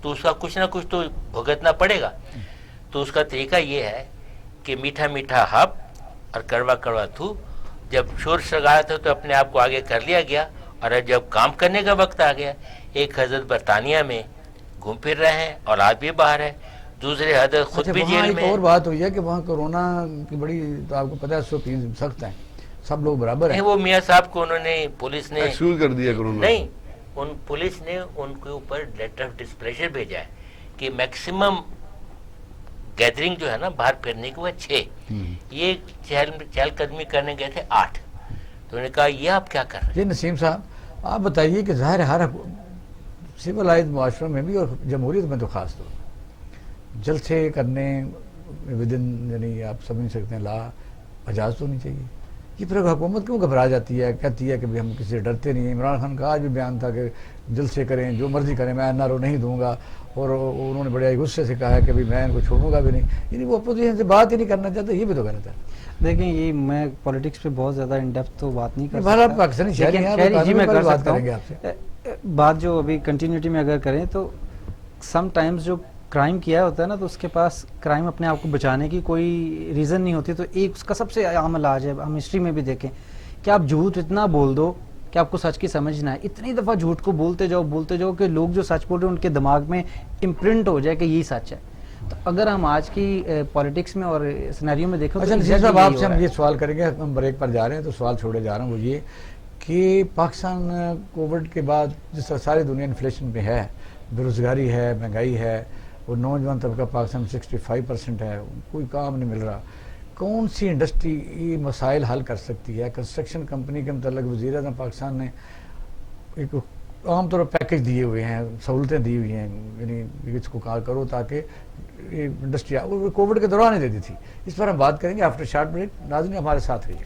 تو اس کا کچھ نہ کچھ تو بھگتنا پڑے گا. تو اس کا طریقہ یہ ہے کہ میٹھا میٹھا ہپ اور کڑوا کڑوا تھو. جب شور شرگایا تھا تو اپنے آپ کو آگے کر لیا گیا, اور جب کام کرنے کا وقت آ گیا, ایک حضرت برطانیہ میں گھوم پھر رہے ہیں, اولاد بھی باہر ہے, دوسرے حضرت خود بھی جیل میں. اور بات ہوئی ہے کہ وہاں کورونا کی بڑی, تو آپ کو پتہ ہے 103 سخت ہیں, سب لوگ برابر ہیں. وہ میاں صاحب کو انہوں نے, پولیس نے ایکسکیوز کر دیا کورونا. نہیں, پولیس نے ان کے اوپر لیٹر آف ڈسپلیجر بھیجا ہے کہ میکسیمم گیدرنگ جو ہے نا باہر پھرنے کی وہ 6, یہ چہل قدمی کرنے گئے تھے 8. تو انہوں نے کہا یہ آپ کیا کر رہے ہیں؟ جی نسیم صاحب آپ بتائیے کہ ظاہر ہر سیولائز معاشروں میں بھی اور جمہوریت میں تو خاص طور جلسے کرنے ودن, یعنی آپ سمجھ سکتے ہیں لا اجازت ہونی چاہیے. یہ پھر حکومت کیوں گھبرا جاتی ہے, کہتی ہے کہ بھی ہم کسی سے ڈرتے نہیں ہیں. عمران خان کا آج بھی بیان تھا کہ دل سے کریں جو مرضی کریں, میں NRO نہیں دوں گا, اور انہوں نے بڑے غصے سے کہا ہے کہ بھی میں ان کو چھوڑوں گا بھی نہیں. یعنی وہ اپوزیشن سے بات ہی نہیں کرنا چاہتے, یہ بھی تو غلط ہے. دیکھیں یہ میں پولیٹکس پہ بہت زیادہ ان ڈیپتھ تو بات نہیں کر بہرحال پاکستانی شہری ہیں, جی میں کر بات سکتا کریں گے ہوں. آپ سے. بات جو ابھی کنٹینیوٹی میں اگر کریں تو سم ٹائمز جو کرائم کیا ہوتا ہے نا, تو اس کے پاس کرائم اپنے آپ کو بچانے کی کوئی ریزن نہیں ہوتی. تو ایک اس کا سب سے عام علاج ہے, ہم ہسٹری میں بھی دیکھیں کہ آپ جھوٹ اتنا بول دو کہ آپ کو سچ کی سمجھ نہ آئے. اتنی دفعہ جھوٹ کو بولتے جاؤ کہ لوگ جو سچ بول رہے ہیں ان کے دماغ میں امپرنٹ ہو جائے کہ یہی سچ ہے. تو اگر ہم آج کی پولیٹکس میں اور سینیریو میں دیکھیں اچھا نذیر صاحب, آپ سے ہم یہ سوال کریں گے, ہم بریک پر جا رہے ہیں تو سوال چھوڑے جا رہا ہوں, وہ یہ کہ پاکستان کووڈ کے بعد جس طرح ساری دنیا انفلیشن پہ ہے, بے روزگاری ہے, مہنگائی ہے, اور نوجوان طبقہ پاکستان 65% ہے, کوئی کام نہیں مل رہا, کون سی انڈسٹری یہ مسائل حل کر سکتی ہے؟ کنسٹرکشن کمپنی کے متعلق وزیر اعظم پاکستان نے ایک عام طور پر پیکج دیے ہوئے ہیں, سہولتیں دی ہوئی ہیں, یعنی اس کو کار کرو تاکہ یہ انڈسٹری کووڈ کے دوران ہی دے دی تھی. اس پر ہم بات کریں گے آفٹر شارٹ بریک. ناظرین ہمارے ساتھ رہیے.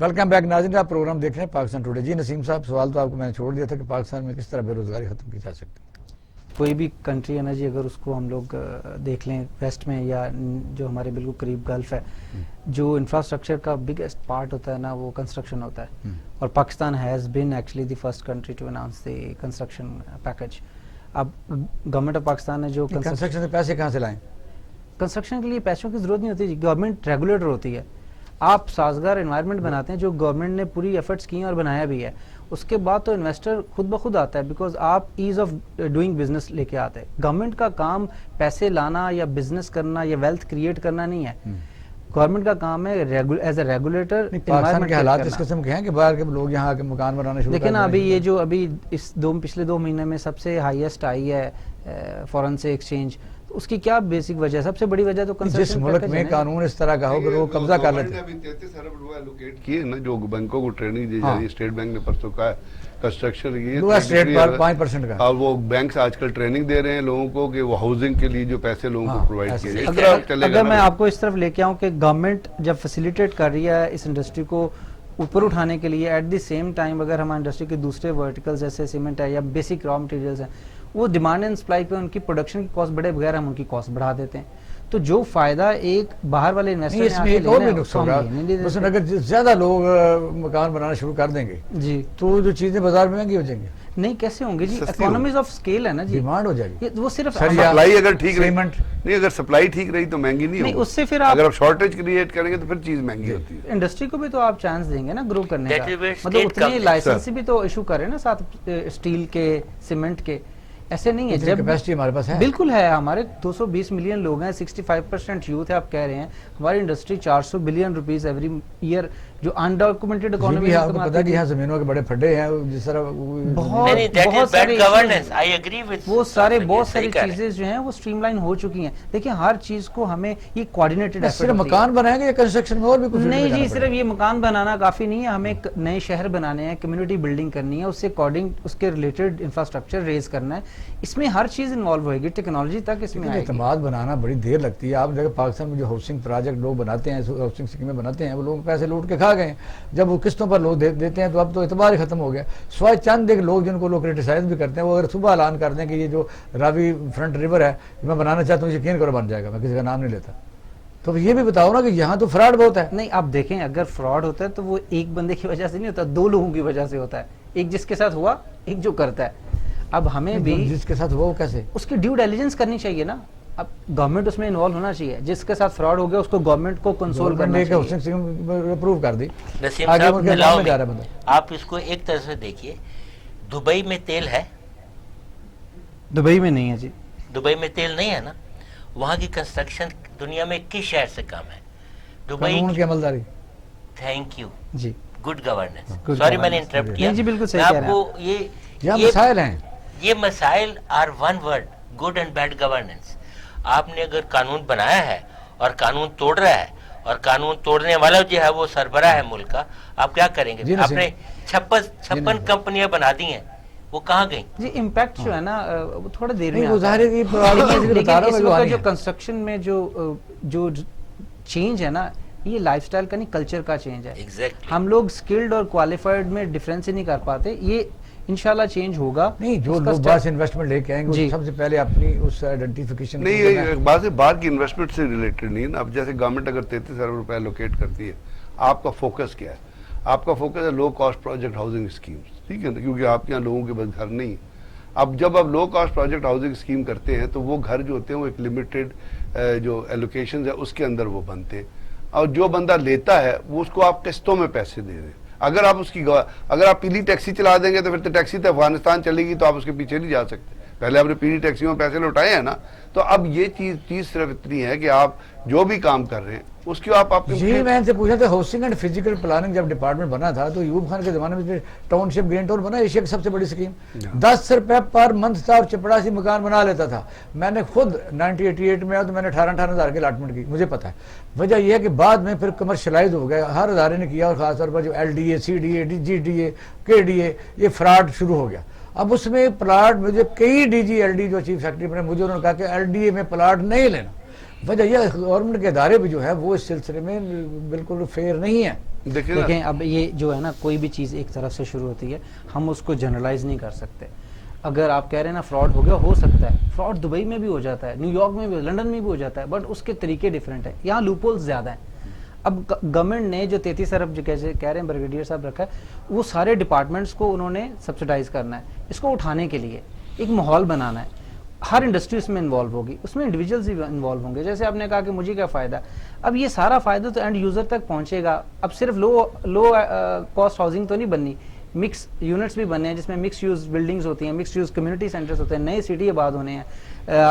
ویلکم بیک ناظرین, آپ پروگرام دیکھ رہے ہیں پاکستان ٹوڈے. جی نسیم صاحب, سوال تو آپ کو میں نے چھوڑ دیا تھا کہ پاکستان میں کس طرح بے روزگاری ختم کی جا سکتی ہے. کوئی بھی کنٹری ہے نا جی, اگر اس کو ہم لوگ دیکھ لیں ویسٹ میں یا جو ہمارے بالکل قریب گلف ہے, جو انفراسٹرکچر کا بگیسٹ پارٹ ہوتا ہے نا وہ کنسٹرکشن ہوتا ہے. اور Pakistan has been actually the first country to announce the construction package. اب گورنمنٹ آف پاکستان نے جو کنسٹرکشن سے پیسے کہاں سے لائیں؟ کنسٹرکشن کے لیے پیسوں کی ضرورت نہیں ہوتی جی, گورنمنٹ ریگولیٹر ہوتی ہے. آپ سازگار انوائرمنٹ بناتے ہیں جو گورنمنٹ نے پوری ایفرٹس کی ہیں اور بنایا بھی ہے. اس کے بعد تو انویسٹر خود بخود آتا ہے, بیکاز آپ ایز آف ڈوئنگ بزنس لے کے آتے ہیں. گورنمنٹ کا کام پیسے لانا یا بزنس کرنا یا ویلتھ کریٹ کرنا نہیں ہے. گورنمنٹ کا کام ہے ایز اے ریگولیٹر. پاکستان کے حالات اس قسم کے ہیں کہ باہر کے لوگ یہاں کے مکان بنانا شروع کر لیکن ابھی یہ جو ابھی اس پچھلے 2 مہینے میں سب سے ہائیسٹ آئی ہے فورن سے ایکسچینج, اس کی کیا بیسک وجہ ہے؟ سب سے بڑی وجہ تو جس ملک میں قانون اس طرح کا ہو کہ وہ قبضہ کر لیتے ہیں. 33 ارب روپے الوکیٹ کیے نا جو بینکوں کو ٹریننگ دی جا رہی ہے. اسٹیٹ بینک نے پرسوں کہا کنسٹرکشن اسٹیٹ پر 5% کا, اور وہ بینکس آج کل ٹریننگ دے رہے ہیں لوگوں کو کہ وہ ہاؤسنگ کے لیے جو پیسے لوگوں کو پرووائڈ کیے جائیں. اگر میں آپ کو اس طرف لے کے آؤں کہ گورنمنٹ جب فیسیلیٹیٹ کر رہی ہے اس انڈسٹری کو اوپر اٹھانے کے لیے, ایٹ دی سیم ٹائم اگر ہماری انڈسٹری کے دوسرے ورٹیکلز جیسے سیمنٹ ہے یا بیسک را مٹیریلز ہیں, وہ ڈیمانڈ اینڈ سپلائی پہ ان کی پروڈکشن کی کاسٹ بڑھے بغیر ہم ان کی کاسٹ بڑھا دیتے ہیں. تو جو فائدہ ایک باہر والے انویسٹر اس میں ایک اور بھی نقصان ہوگا. مثلا اگر زیادہ لوگ مکان بنانا شروع کر دیں گے جی تو جو چیزیں بازار میں مہنگی ہو جائیں گی. نہیں کیسے ہوں گے جی, اکانومیز آف اسکیل ہے نا جی, ڈیمانڈ ہو جائے گی. وہ صرف سپلائی اگر ٹھیک رہی, نہیں اگر سپلائی ٹھیک رہی تو مہنگی نہیں ہوگی. اس سے پھر اگر آپ شارٹیج کریٹ کریں گے تو پھر چیز مہنگی ہوتی ہے. انڈسٹری کو بھی تو آپ چانس دیں گے نا گرو کرنے کا, مطلب اتنے لائسنس بھی تو ایشو کریں نا ساتھ اسٹیل کے, سیمنٹ کے. ایسے نہیں ہے, جب کیپیسٹی ہمارے پاس ہے, بالکل ہے. ہمارے 220 ملین لوگ ہیں, 65% یوتھ ہے. آپ کہہ رہے ہیں ہماری industry 400 billion rupees every year جو undocumented economy بھی میں آپ کو پتا کہ یہاں زمینوں کے بڑے پھڈے ہیں جس طرح نہیں that is bad governance. I agree with وہ سارے بہت صحیح ساری کہہ رہے ہیں. چیزیں جو ہیں وہ سٹریم لائن ہو چکی ہیں. دیکھیں ہر چیز کو ہمیں یہ کوآرڈینیٹڈ صرف مکان بنائیں گے یا کنسٹرکشن میں اور بھی کچھ نہیں جی صرف یہ مکان بنانا کافی نہیں ہے, ہمیں نئے شہر بنانے ہیں, کمیونٹی بلڈنگ کرنی ہے, اس سے اکارڈنگ اس کے ریلیٹڈ انفراسٹرکچر ریز کرنا ہے. اس میں ہر چیز انوالو ہوئے گی, ٹیکنالوجی تک اس میں آئے گی. اعتماد بنانا بڑی دیر لگتی ہے. آپ دیکھیں پاکستان میں جو ہاؤسنگ پروجیکٹ لوگ بناتے ہیں, ہاؤسنگ اسکیمیں بناتے ہیں, وہ لوگ پیسے لوٹ کے کھا گئے ہیں. جب وہ قسطوں پر لوگ دیتے ہیں تو اب تو اعتبار ہی ختم ہو گیا. سوائے چند ایک لوگ جن کو لوگ کرٹیسائز بھی کرتے ہیں, وہ اگر صبح اعلان کر دیں کہ یہ جو راوی فرنٹ ریور ہے میں بنانا چاہتا ہوں, یقین کرو بن جائے گا, میں کسی کا نام نہیں لیتا. تو یہ بھی بتاؤ نا کہ یہاں تو فراڈ بہت ہے. نہیں آپ دیکھیں اگر فراڈ ہوتا ہے تو وہ ایک بندے کی وجہ سے نہیں ہوتا, دو لوگوں کی وجہ سے ہوتا ہے. ایک جس کے ساتھ ہوا, ایک جو کرتا ہے. اب ہمیں بھی جس کے ساتھ ہوا وہ کیسے, اس کی ڈیو ڈیلیجنس کرنی چاہیے نا. اب گورنمنٹ اس میں انوالو ہونا چاہیے. جس کے ساتھ فراڈ ہو گیا اس کو گورنمنٹ کو کنسول کرنا چاہیے. اپروو کر دی. نسیم صاحب ملاؤ میں آپ اس کو ایک طرح سے دیکھیے, دبئی میں تیل ہے, دبئی میں نہیں ہے جی, دبئی میں تیل نہیں ہے نا. وہاں کی کنسٹرکشن دنیا میں کس شہر سے کم ہے؟ دبئی قانون کی عملداری. تھینک یو, جی گڈ گورننس. سوری میں نے انٹرپٹ کیا. جی بالکل صحیح میں کہہ آپ رہے کو ہیں. یہ مسائل ہیں, یہ مسائل are one word, good and bad governance. آپ نے اگر قانون بنایا ہے اور قانون توڑ رہا ہے, اور قانون توڑنے والا جو ہے وہ سربراہ ہے ملک کا, آپ کیا کریں گے؟ آپ نے 56 کمپنیاں بنا دی ہیں, وہ کہاں گئیں؟ جی امپیکٹ جو ہے نا وہ تھوڑا دیر میں جو کنسٹرکشن میں جو چینج ہے نا, یہ لائف سٹائل کا نہیں کلچر کا چینج ہے. ہم لوگ سکلڈ اور کوالیفائڈ میں ڈیفرنس ہی نہیں کر پاتے. یہ انشاءاللہ چینج ہوگا. نہیں جو لوگ باہر سے انویسٹمنٹ لے کے آئیں گے سب سے پہلے اپنی اس آئیڈینٹیفیکیشن نہیں, بات باہر کی انویسٹمنٹ سے ریلیٹڈ نہیں. اب جیسے گورنمنٹ اگر 33 ارب روپے لوکیٹ کرتی ہے, آپ کا فوکس کیا ہے؟ آپ کا فوکس ہے low cost project housing schemes, ٹھیک ہے نا, کیونکہ آپ کے یہاں لوگوں کے بس گھر نہیں. اب جب آپ لو کاسٹ پروجیکٹ ہاؤسنگ اسکیم کرتے ہیں تو وہ گھر جو ہوتے ہیں وہ ایک لمیٹڈ جو ایلوکیشنز ہے اس کے اندر وہ بنتے ہیں, اور جو بندہ لیتا ہے وہ اس کو آپ قسطوں میں پیسے دے دیں. اگر آپ پیلی ٹیکسی چلا دیں گے تو پھر تو ٹیکسی تو افغانستان چلے گی, تو آپ اس کے پیچھے نہیں جا سکتے. پہلے آپ نے پیلی ٹیکسیوں میں پیسے لوٹائے ہیں نا. تو اب یہ چیز صرف اتنی ہے کہ آپ جو بھی کام کر رہے ہیں اس کی آپ جی میں ان سے پوچھا تھا, ہاؤسنگ اینڈ فزیکل پلاننگ جب ڈپارٹمنٹ بنا تھا تو ایوب خان کے زمانے میں ٹاؤن شپ گرین ٹاؤن بنا, ایشیا کی سب سے بڑی اسکیم. 10 روپے پر منتھ تھا اور چپڑاسی مکان بنا لیتا تھا. میں نے خود 1988 میں آیا تو میں نے 18,000 کی الاٹمنٹ کی, مجھے پتا ہے. وجہ یہ ہے کہ بعد میں پھر کمرشلائز ہو گیا, ہر ادارے نے کیا, اور خاص طور پر جو LDA, CDA, GDA, KDA, یہ فراڈ شروع ہو گیا. اب اس میں پلاٹ مجھے کئی DG LD جو چیف سیکرٹری بنے, مجھے انہوں نے کہا کہ LDA میں پلاٹ نہیں لینا. وجہ یہ گورنمنٹ کے ادارے بھی جو ہے وہ اس سلسلے میں بالکل فیئر نہیں ہے. دیکھیں اب یہ جو ہے نا کوئی بھی چیز ایک طرف سے شروع ہوتی ہے, ہم اس کو جنرلائز نہیں کر سکتے. اگر آپ کہہ رہے ہیں نا فراڈ ہو گیا, ہو سکتا ہے فراڈ دبئی میں بھی ہو جاتا ہے, نیو یارک میں بھی, لنڈن میں بھی ہو جاتا ہے, بٹ اس کے طریقے ڈیفرنٹ ہیں. یہاں لوپ ہولز زیادہ ہیں. اب گورنمنٹ نے جو 33 ارب جو کہہ رہے ہیں بریگیڈیئر صاحب رکھا ہے, وہ سارے ڈپارٹمنٹس کو انہوں نے سبسڈائز کرنا ہے. اس کو اٹھانے کے لیے ایک ماحول بنانا ہے. ہر انڈسٹری اس میں انوالو ہوگی, اس میں انڈیویجولز بھی انوالو ہوں گے. جیسے آپ نے کہا کہ مجھے کیا فائدہ, اب یہ سارا فائدہ تو اینڈ یوزر تک پہنچے گا. اب صرف لو کاسٹ ہاؤسنگ تو نہیں بننی, مکس یونٹس بھی بننے ہیں جس میں مکس یوز بلڈنگز ہوتی ہیں, مکس یوز کمیونٹی سینٹرز ہوتے ہیں, نئے سٹی آباد ہونے ہیں.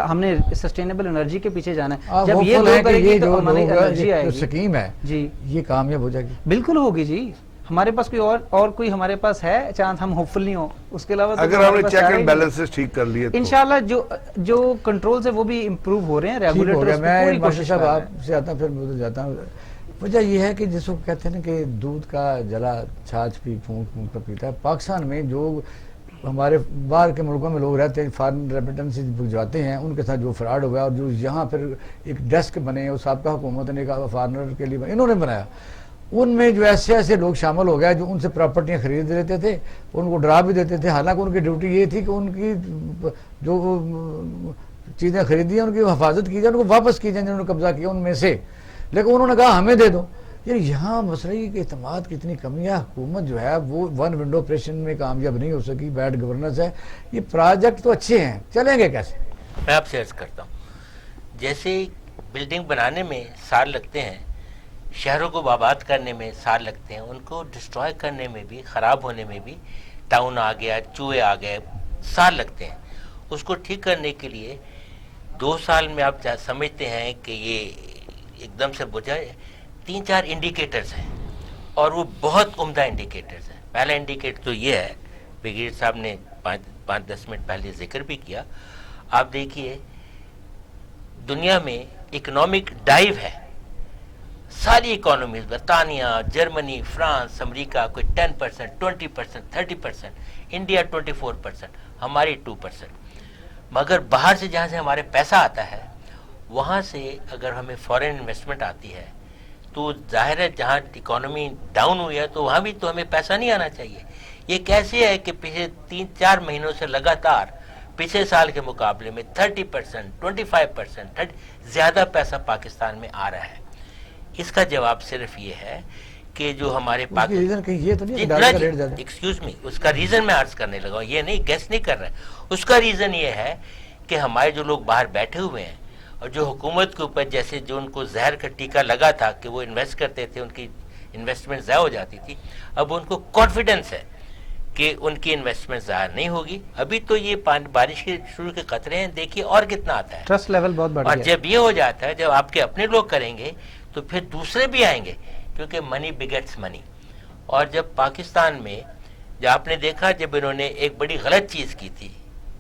ہم نے سسٹینیبل انرجی کے پیچھے جانا ہے. جب یہ گرو کرے گی تو ہماری انرجی آئے گی. سکیم ہے جی, یہ کامیاب ہو جائے گی, بالکل ہوگی جی. ہمارے پاس کوئی اور کوئی ہمارے پاس ہے چاند ہم ہوپ فل نہیں ہوں. اس کے علاوہ اگر ہم نے چیک اینڈ بیلنسز ٹھیک کر لیے انشاءاللہ جو کنٹرولز ہیں وہ بھی امپروو ہو رہے ہیں. ریگولیٹرز میں ماشاء صاحب آپ سے آتا ہوں پھر ادھر جاتا ہوں. وجہ یہ ہے کہ جس کو کہتے ہیں نا کہ دودھ کا جلا چھاچھ پی پھونک کر پیتا ہے. پاکستان میں جو ہمارے باہر کے ملکوں میں لوگ رہتے ہیں, فارن ریمیٹنس جاتے ہیں, ان کے ساتھ جو فراڈ ہوا, اور جو یہاں پھر ایک ڈیسک بنے, اور سابقہ حکومت نے کہا فارنر کے لیے انہوں نے بنایا, ان میں جو ایسے لوگ شامل ہو گئے جو ان سے پراپرٹیاں خرید لیتے تھے, ان کو ڈرا بھی دیتے تھے. حالانکہ ان کی ڈیوٹی یہ تھی کہ ان کی جو چیزیں خریدی ہیں ان کی حفاظت کی جائے, ان کو واپس کی جائیں جنہوں نے قبضہ کیا ان میں سے. لیکن انہوں نے کہا ہمیں دے دو. یہاں مسئلہ یہ کہ اعتماد کی اتنی کمی ہے. حکومت جو ہے وہ ون ونڈو آپریشن میں کامیاب نہیں ہو سکی, بیڈ گورننس ہے. یہ پروجیکٹ تو اچھے ہیں, چلیں گے کیسے؟ میں آپ سے عرض کرتا ہوں, جیسے بلڈنگ بنانے میں سال لگتے ہیں, شہروں کو آباد کرنے میں سال لگتے ہیں, ان کو ڈسٹروائے کرنے میں بھی, خراب ہونے میں بھی, ٹاؤن آ گیا, چوہے آ گئے, سال لگتے ہیں. اس کو ٹھیک کرنے کے لیے 2 سال میں آپ سمجھتے ہیں کہ یہ ایک دم سے بجھائے. 3-4 انڈیکیٹرز ہیں, اور وہ بہت عمدہ انڈیکیٹرز ہیں. پہلا انڈیکیٹر تو یہ ہے، بریگیڈیئر صاحب نے 5-10 منٹ پہلے ذکر بھی کیا. آپ دیکھیے دنیا میں اکنامک ڈائیو ہے، ساری اکانومیز، برطانیہ، جرمنی، فرانس، امریکہ، کوئی 10%، 20%، 30%، انڈیا 24%، ہماری 2%. مگر باہر سے جہاں سے ہمارے پیسہ آتا ہے وہاں سے اگر ہمیں فورن انویسٹمنٹ آتی ہے تو ظاہر ہے جہاں اکانومی ڈاؤن ہوئی ہے تو وہاں بھی تو ہمیں پیسہ نہیں آنا چاہیے. یہ کیسے ہے کہ پچھلے 3-4 مہینوں سے لگاتار پچھلے سال کے مقابلے میں 30%، 25%، زیادہ پیسہ پاکستان میں آ رہا ہے؟ اس کا جواب صرف یہ ہے کہ جو ہمارے ایکسکیوز می، اس کا ریزن میں عرض کرنے لگا ہوں، یہ نہیں گیس نہیں کر رہے. اس کا ریزن یہ ہے کہ ہمارے جو لوگ باہر بیٹھے ہوئے ہیں اور جو حکومت کے اوپر جیسے جو ان کو زہر کا ٹیکہ لگا تھا کہ وہ انویسٹ کرتے تھے، ان کی انویسٹمنٹ ضائع ہو جاتی تھی، اب ان کو کانفیڈنس ہے کہ ان کی انویسٹمنٹ ضائع نہیں ہوگی. ابھی تو یہ بارش کے شروع کے قطرے ہیں، دیکھیے اور کتنا آتا ہے. ٹرسٹ لیول بہت بڑھ اور گیا. جب یہ ہو جاتا ہے، جب آپ کے اپنے لوگ کریں گے تو پھر دوسرے بھی آئیں گے، کیونکہ منی بگیٹس منی. اور جب پاکستان میں جب آپ نے دیکھا، جب انہوں نے ایک بڑی غلط چیز کی تھی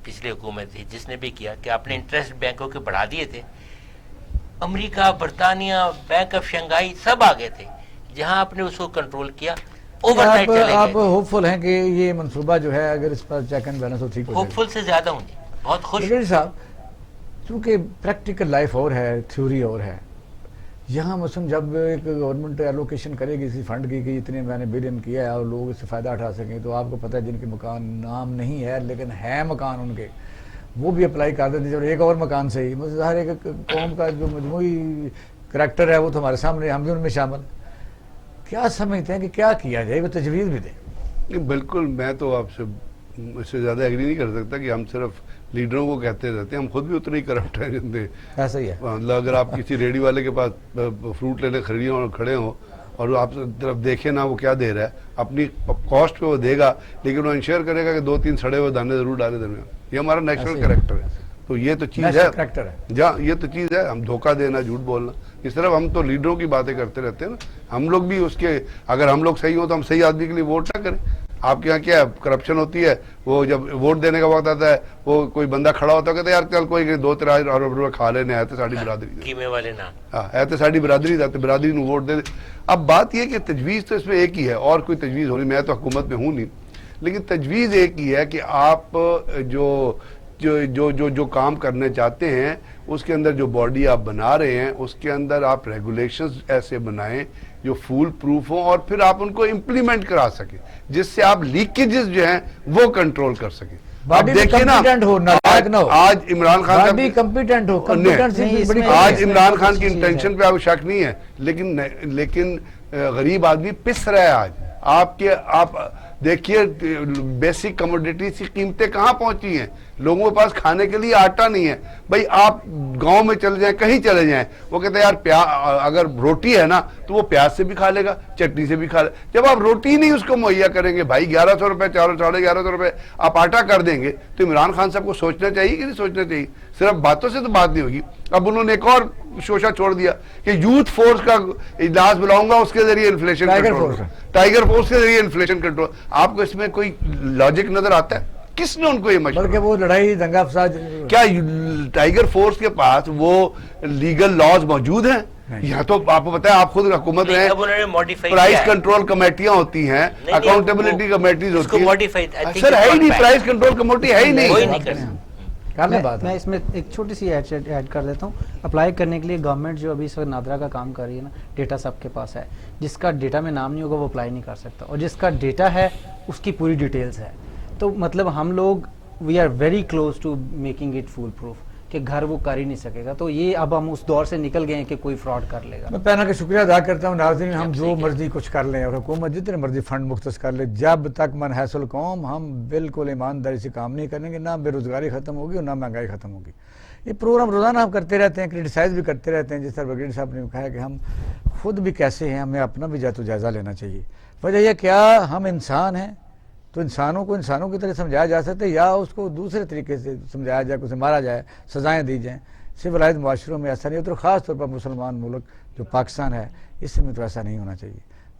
پچھلی حکومت تھی جس نے بھی کیا کہ آپ نے انٹرسٹ بینکوں کے بڑھا دیے تھے، امریکہ، برطانیہ، بینک آف شنگھائی سب آ گئے تھے. جہاں آپ نے اس کو کنٹرول کیا، اوور نائٹ چلے گئے. آپ ہوپ فل ہیں کہ یہ منصوبہ جو ہے اگر اس پر چیک اینڈ بیلنس ہو ٹھیک ہو جائے؟ ہوپ فل سے زیادہ ہوں گے، بہت خوش. بریگیڈیئر صاحب، چونکہ پریکٹیکل لائف اور ہے، تھیوری اور ہے. یہاں مثلاً جب ایک گورنمنٹ ایلوکیشن کرے گی اسی فنڈ کی کہ اتنے میں نے بلین کیا ہے اور لوگ اس سے فائدہ اٹھا سکیں، تو آپ کو پتہ ہے جن کے مکان نام نہیں ہے لیکن ہے مکان ان کے، وہ بھی اپلائی کر دیتے ہیں. اور ایک اور مکان سے ہی ظاہر ہے کہ قوم کا جو مجموعی کریکٹر ہے وہ تو ہمارے سامنے، ہم بھی ان میں شامل. کیا سمجھتے ہیں کہ کیا کیا جائے؟ وہ تجویز بھی دیں. بالکل، میں تو آپ سے اس سے زیادہ ایگری نہیں کر سکتا کہ ہم صرف لیڈروں کو کہتے رہتے ہیں، ہم خود بھی اتنے ہی کرپٹ ہیں جتنے. ایسا ہی ہے. اگر آپ کسی ریڈی والے کے پاس فروٹ لینے کھڑے ہوں اور آپ طرف دیکھیں نا وہ کیا دے رہا ہے، اپنی کاسٹ پہ وہ دے گا لیکن وہ انشور کرے گا کہ 2-3 سڑے ہوئے دانے ضرور ڈالے درمیان. یہ ہمارا نیشنل کریکٹر ہے. تو یہ تو چیز ہے، یہ تو چیز ہے. ہم دھوکہ دینا، جھوٹ بولنا، اس طرف ہم تو لیڈروں کی باتیں کرتے رہتے ہیں نا. ہم لوگ بھی اس کے، اگر ہم لوگ صحیح ہوں تو ہم صحیح آدمی کے لیے ووٹ نہ کریں. آپ کے یہاں کیا کرپشن ہوتی ہے، وہ جب ووٹ دینے کا وقت آتا ہے وہ کوئی بندہ کھڑا ہوتا ہے کہتا ہے یار چل کوئی 2-3 ارب روپے کھا لینے آئے تھے ساڑی برادری قیمے والے نا ہے تو ساڑی برادری تھا تو برادری نو ووٹ دے دے. اب بات یہ کہ تجویز تو اس میں ایک ہی ہے، اور کوئی تجویز ہونی، میں تو حکومت میں ہوں نہیں، لیکن تجویز ایک ہی ہے کہ آپ جو کام کرنے چاہتے ہیں اس کے اندر جو باڈی آپ بنا رہے ہیں اس کے اندر آپ ریگولیشنز ایسے بنائیں جو فول پروف ہوں اور پھر آپ ان کو امپلیمنٹ کرا سکیں جس سے آپ لیکیجز جو ہیں وہ کنٹرول کر سکیں. باڈی کمپیٹنٹ ہو، نالائق نہ ہو. آج عمران خان باڈی کمپیٹنٹ ہو، آج عمران خان کی انٹینشن پہ آپ شک نہیں ہے، لیکن غریب آدمی پس رہا ہے. آج آپ دیکھیے بیسک کموڈیٹیز کی قیمتیں کہاں پہنچی ہیں. لوگوں کے پاس کھانے کے لیے آٹا نہیں ہے. بھائی آپ گاؤں میں چلے جائیں، کہیں چلے جائیں، وہ کہتے ہیں یار اگر روٹی ہے نا تو وہ پیاز سے بھی کھا لے گا، چٹنی سے بھی کھا لے. جب آپ روٹی نہیں اس کو مہیا کریں گے، بھائی 1100 روپے 1150 روپے آپ آٹا کر دیں گے، تو عمران خان صاحب کو سوچنا چاہیے کہ نہیں سوچنا چاہیے؟ صرف باتوں سے تو بات نہیں ہوگی. اب انہوں نے ایک اور شوشہ چھوڑ دیا کہ یوتھ فورس کا اجلاس بلاؤں گا، اس کے ذریعے انفلیشن کنٹرول، ٹائیگر فورس کے ذریعے انفلیشن کنٹرول. آپ کو اس میں کوئی لاجک نظر آتا ہے؟ کس نے ان کو یہ مشورہ؟ بلکہ وہ لڑائی دنگا فساد، کیا ٹائیگر فورس کے پاس وہ لیگل لاز موجود ہیں؟ یہاں تو آپ کو پتا ہے، آپ خود حکومت میں پرائز کنٹرول کمیٹیاں ہوتی ہیں، اکاؤنٹیبلٹی کمیٹیز ہوتی ہیں. سر ہے ہی نہیں، پرائز کنٹرول کمیٹی ہے ہی نہیں. میں اس میں ایک چھوٹی سی ایڈ کر دیتا ہوں. اپلائی کرنے کے لیے گورنمنٹ جو ابھی اس وقت نادرا کا کام کر رہی ہے نا، ڈیٹا سب کے پاس ہے. جس کا ڈیٹا میں نام نہیں ہوگا وہ اپلائی نہیں کر سکتا، اور جس کا ڈیٹا ہے اس کی پوری ڈیٹیلز ہے. تو مطلب ہم لوگ we are very close to making it fool proof کہ گھر وہ کر ہی نہیں سکے گا. تو یہ اب ہم اس دور سے نکل گئے ہیں کہ کوئی فراڈ کر لے گا. میں پہنا کہ شکریہ ادا کرتا ہوں. ناظرین، ہم جو مرضی کچھ کر لیں اور حکومت جتنے مرضی فنڈ مختص کر لے، جب تک من حیث القوم ہم بالکل ایمانداری سے کام نہیں کریں گے، نہ بے روزگاری ختم ہوگی اور نہ مہنگائی ختم ہوگی. یہ پروگرام روزانہ ہم کرتے رہتے ہیں، کرٹیسائز بھی کرتے رہتے ہیں. جس طرح بریگیڈیئر صاحب نے کہا کہ ہم خود بھی کیسے ہیں، ہمیں اپنا بھی جائزہ لینا چاہیے. وجہ یہ کیا ہم انسان ہیں تو انسانوں کو انسانوں کی طرح سمجھایا جا سکتا ہے، یا اس کو دوسرے طریقے سے سمجھایا جائے، اسے مارا جائے، سزائیں دی جائیں. سویلائز معاشروں میں ایسا نہیں ہوتا، اور خاص طور پر مسلمان ملک جو پاکستان ہے اس میں تو ایسا نہیں ہونا چاہیے.